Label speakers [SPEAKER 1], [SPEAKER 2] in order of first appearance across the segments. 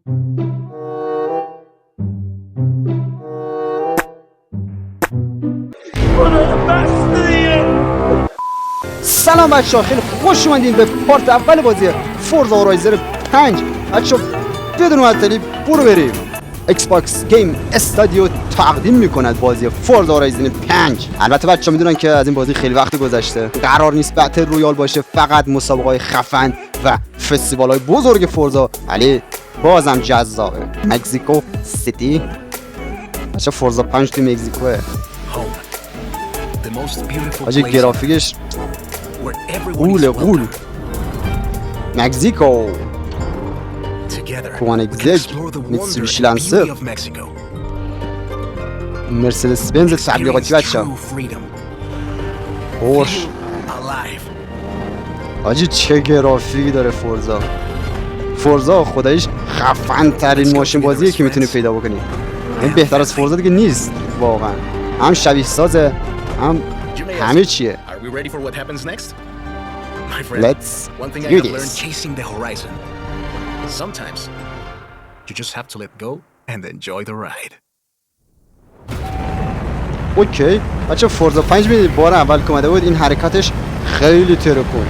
[SPEAKER 1] سلام بچه‌ها، خیلی خوش اومدین به پارت اول بازی فورزا هورایزن 5. بچه‌ها بدون معطلی برو بریم. ایکس باکس گیم استودیو تقدیم میکند بازی فورزا هورایزن 5. البته بچه‌ها میدونن که از این بازی خیلی وقت گذشته، قرار نیست بتل رویال باشه، فقط مسابقه‌های خفن و فستیوال‌های بزرگ فورزا، ولی بازم جذابه. مکزیکو سیتی. بچه‌ها فورزا 5 تو مکزیکوه. آجی گرافیکش قول مکزیکو کوانگزگ میتسوبیشی لنسر مرسدس بنز تبلیغاتی بچه خوش. آجی چه گرافیکی داره فورزا خداییش خفن ترین ماشین بازیه که میتونی پیدا بکنی. این بهتر از فورزا دیگه نیست واقعا، هم شبیه سازه هم همه چیه. Let's do this.
[SPEAKER 2] Sometimes you just have to let go and enjoy the ride.
[SPEAKER 1] اوکی بچه فورزا 5 میدید بار اول که اومده بود این حرکتش خیلی ترکون،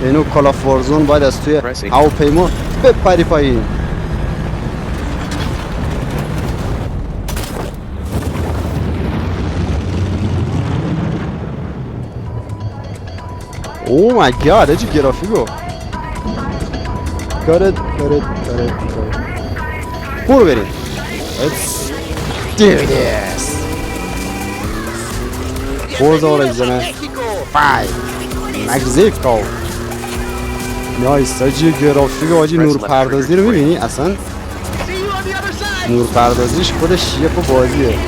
[SPEAKER 1] اینو کالا فورزون باید از توی هواپیما بپری پایین. او مای گاد اجی گرافیکو گارد برو بریم. Let's do this. فورزا هورایزن 5 مکزیکو. نایس آجی گرافیک. آجی نورپردازی رو میبینی؟ اصلا نورپردازیش خودش یه پا بازیه،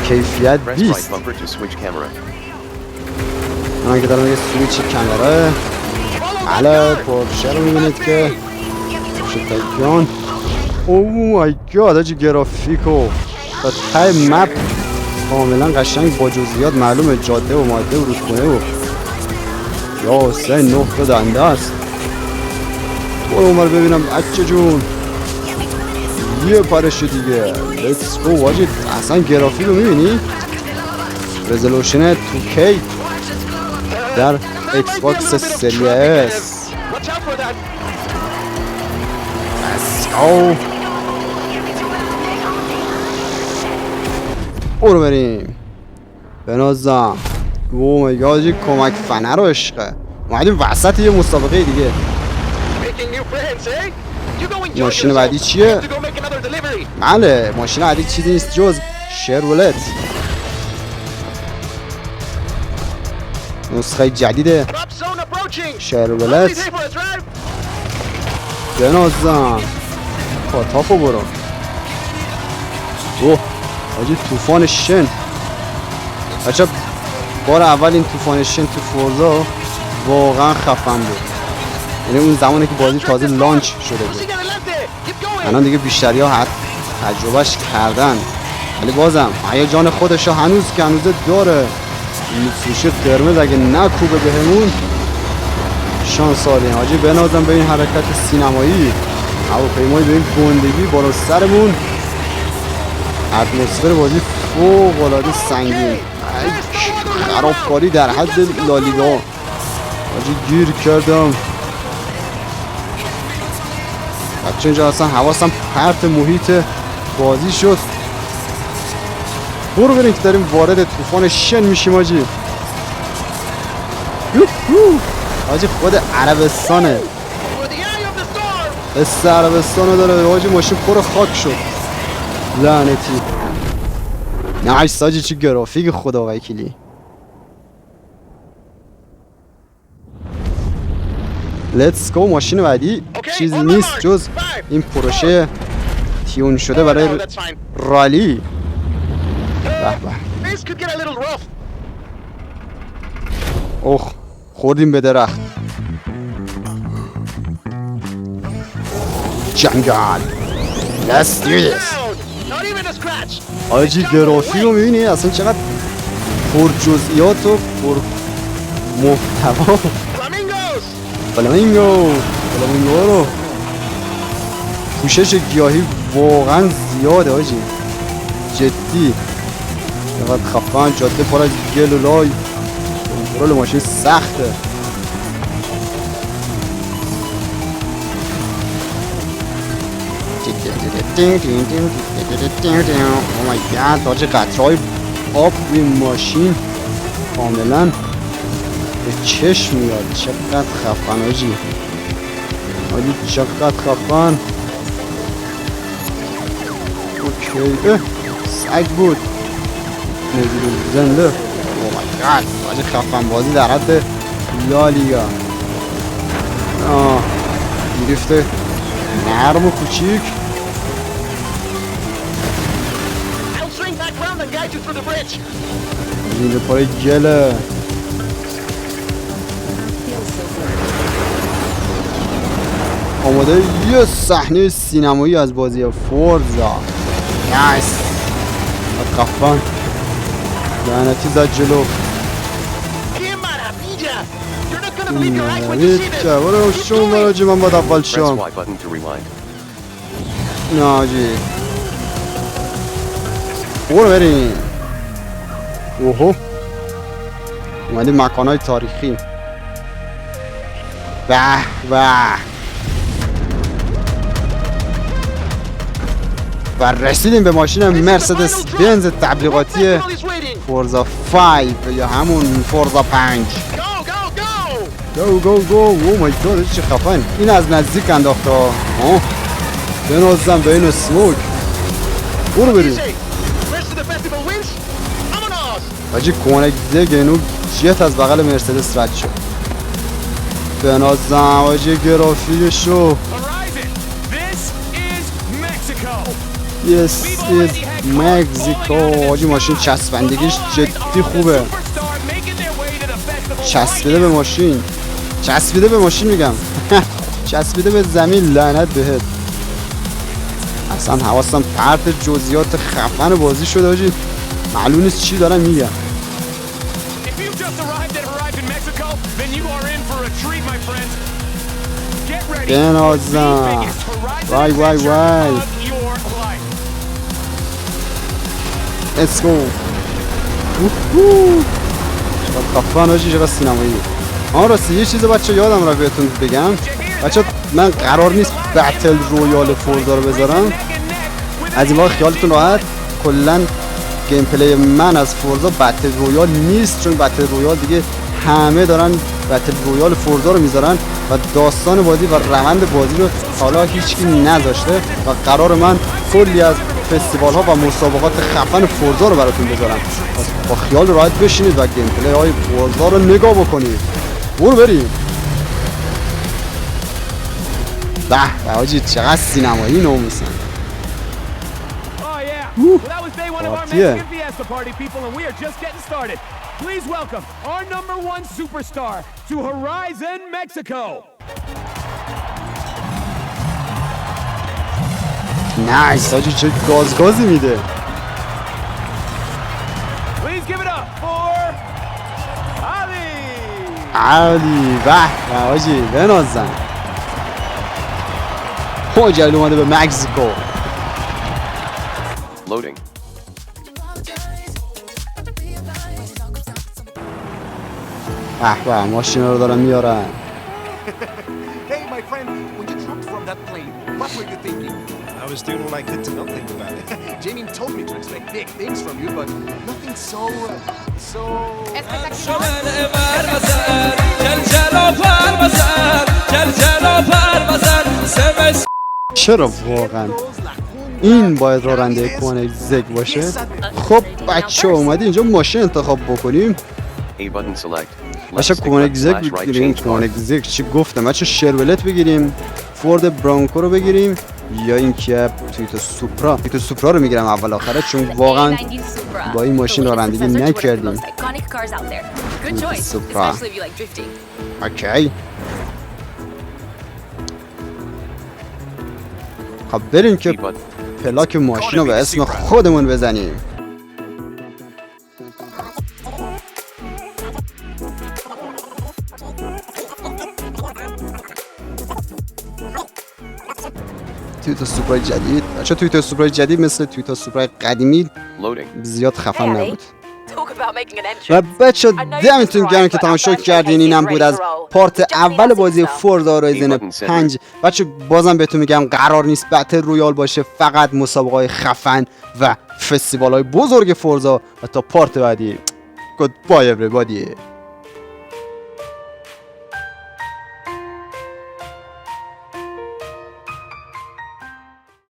[SPEAKER 1] کیفیت بیست. من که دارم یه سویچ کامراه علا پورشه رو میبینید که شتاکیان. اوه مای گاد آجی گرافیکو تا ته مپ کاملا قشنگ با جزئیات معلومه جاده و ماده و رودخونه و یا سه نقطه دنده است. برو عمر ببینم بچه جون یه پرش دیگه. لیتس گو. آجی اصلا گرافیک رو میبینی؟ رزولوشن 2K در ایکس باکس سری اس. برو بریم بنازم. اوه مای گاد آجی کمک فنه رو عشقه. اومدیم وسط یه مسابقه دیگه. ماشین بعدی چیه؟ بله ماشین بعدی چیزی نیست جز شرولت، نسخه جدید شرولت. بنازم پاتاپو برو. اوه آجی توفان شن. بچه بار اول این توفان شن تو فورزا واقعا خفن بود، یعنی اون زمانی که بازی تازه لانچ شده بود. الان دیگه بیشتری ها تجربهش کردن، ولی بازم هیجان خودش هنوز که هنوزه داره. میتسوبیشی قرمز اگه نکوبه بهمون شانس آریم. حاجی بنازم به این حرکت سینمایی، هواپیمایی به این گندگی بالا سرمون. اتمسفر بازی فوق العاده سنگین، خرابکاری در حد لالیگا. حاجی گیر کردم بچه اینجا اصلا حواسم پرت محیط بازی شد. برو بریم که داریم وارد طوفان شن میشیم. حاجی حاجی خود عربستانه، حس عربستانو داره. حاجی ماشین پر خاک شد لعنتی. نایس حاجی چه گرافیک خدا وکیلی. لیتس گو. ماشین بعدی چیزی نیست جز این پروشه تیون شده برای رالی. به به. اوه خوردیم به درخت. جنگل. Let's do this. آجی گرافیک رو میبینی اصلا چقدر پر جزئیات و پر محتوا. فلامینگو رو پوشش گیاهی واقعا زیاده آجی، جدی چقدر خفن. جاده پر از گل و لای، کنترل ماشین سخته. او مای گاد، آجی قطرهای آب روی ماشین کاملا به چشم میاد. چقدر خفن آجی، آجی چقدر خفن. اوکی، سگ بود زنده. او مای گاد، آجی خفن بازی در حد لالیگا. میرفته نرم و کوچیک. زیر پای گله. آماده یه صحنه سینمایی از بازی فورزا. نایس، خفن. لعنتی زد جلو. برو شون براجی، من باید اول شام. نه آجی برو بریم. اوهو، اومدیم مکانهای تاریخی. به به. و رسیدیم به ماشین مرسدس بنز تبلیغاتی فورزا 5 یا همون فورزا 5. گو گو گو. او مای گاد، چه خفن. این از نزدیک انداخته ها. بنازم به این سموک. برو بریم حاجی. کونک دیگه اینو جیت از بغل مرسدس رد شد. بنازم حاجی گرافیکشو. Yes is Mexico. حاجی ماشین چسبندگیش جدی خوبه. چسبیده به ماشین، چسبیده به ماشین میگم چسبیده به زمین. لعنت بهت. اصلا حواسم پرت جزئیات خفن بازی شده حاجی. معلوم نیست چی دارم میگم. بنازم. وای وای وای. Let's go. چقدر خفن حاجی، چقدر سینمایی. راستی یه چیز بچه یادم رفت بهتون بگم. بچه من قرار نیست بتل رویال فورزا رو بذارم. از این واقع خیالتون راحت. کلا گیم پلی من از فورزا بتل رویال نیست، چون بتل رویال دیگه همه دارن بتل رویال فورزا رو میذارن و داستان بازی و روند بازی رو حالا هیچکی نذاشته و قرار من کلی از فستیوال ها و مسابقات خفن فورزا رو براتون بذارم. با خیال راحت بشینید و گیم پلی های فورزا رو نگاه بکنید. برو بریم. به حاجی چقدر سینمایی ناموسن. پارتیه. نایس حاجی، چه گازی میده. علی به حاجی بنازم. حاجی علی اومده به مکزیکو.
[SPEAKER 3] Loading.
[SPEAKER 1] به ماشین رو دارن میارن.
[SPEAKER 4] Hey, my friend, when you dropped from that plane, what were you thinking?
[SPEAKER 2] I was doing what I could to not think about it.
[SPEAKER 4] Jamie told me to expect big things from you, but nothing so.
[SPEAKER 1] چرا واقعا این باید راننده کونگزگ باشه؟ خب بچه اومدی اینجا ماشین انتخاب بکنیم.
[SPEAKER 3] A button select.
[SPEAKER 1] بچه کونگزگ بگیریم. کونگزگ چی گفتم بچه؟ شرولت بگیریم، فورد برانکو رو بگیریم، یا اینکه تویوتا سوپرا. تویوتا سوپرا رو میگیرم اول آخره، چون واقعا با این ماشین رانندگی نکردیم. تویوتا سوپرا. اوکی. خب بریم که پلاک ماشین رو به اسم خودمون بزنیم. تویوتا سوپرای جدید. بچه تویوتا سوپرای جدید مثل تویوتا سوپرای قدیمی
[SPEAKER 3] Loading.
[SPEAKER 1] زیاد خفن
[SPEAKER 5] Hey,
[SPEAKER 1] نبود.
[SPEAKER 5] talk about making an entrance.
[SPEAKER 1] و بچه
[SPEAKER 5] I know
[SPEAKER 1] دمتون
[SPEAKER 5] you're
[SPEAKER 1] گرم
[SPEAKER 5] surprised,
[SPEAKER 1] که
[SPEAKER 5] but
[SPEAKER 1] تماشا
[SPEAKER 5] our first
[SPEAKER 1] کردین.
[SPEAKER 5] showcase
[SPEAKER 1] اینم
[SPEAKER 5] is
[SPEAKER 1] بود
[SPEAKER 5] ready
[SPEAKER 1] از
[SPEAKER 5] to roll.
[SPEAKER 1] پارت
[SPEAKER 5] Just
[SPEAKER 1] اول
[SPEAKER 5] rehearsing
[SPEAKER 1] بازی
[SPEAKER 5] stuff.
[SPEAKER 1] فورزا هورایزن
[SPEAKER 3] Button center.
[SPEAKER 1] 5. بچه بازم بهتون میگم قرار نیست بتل رویال باشه، فقط مسابقه های خفن و فستیوال های بزرگ فورزا. و تا پارت بعدی، گود بای everybody.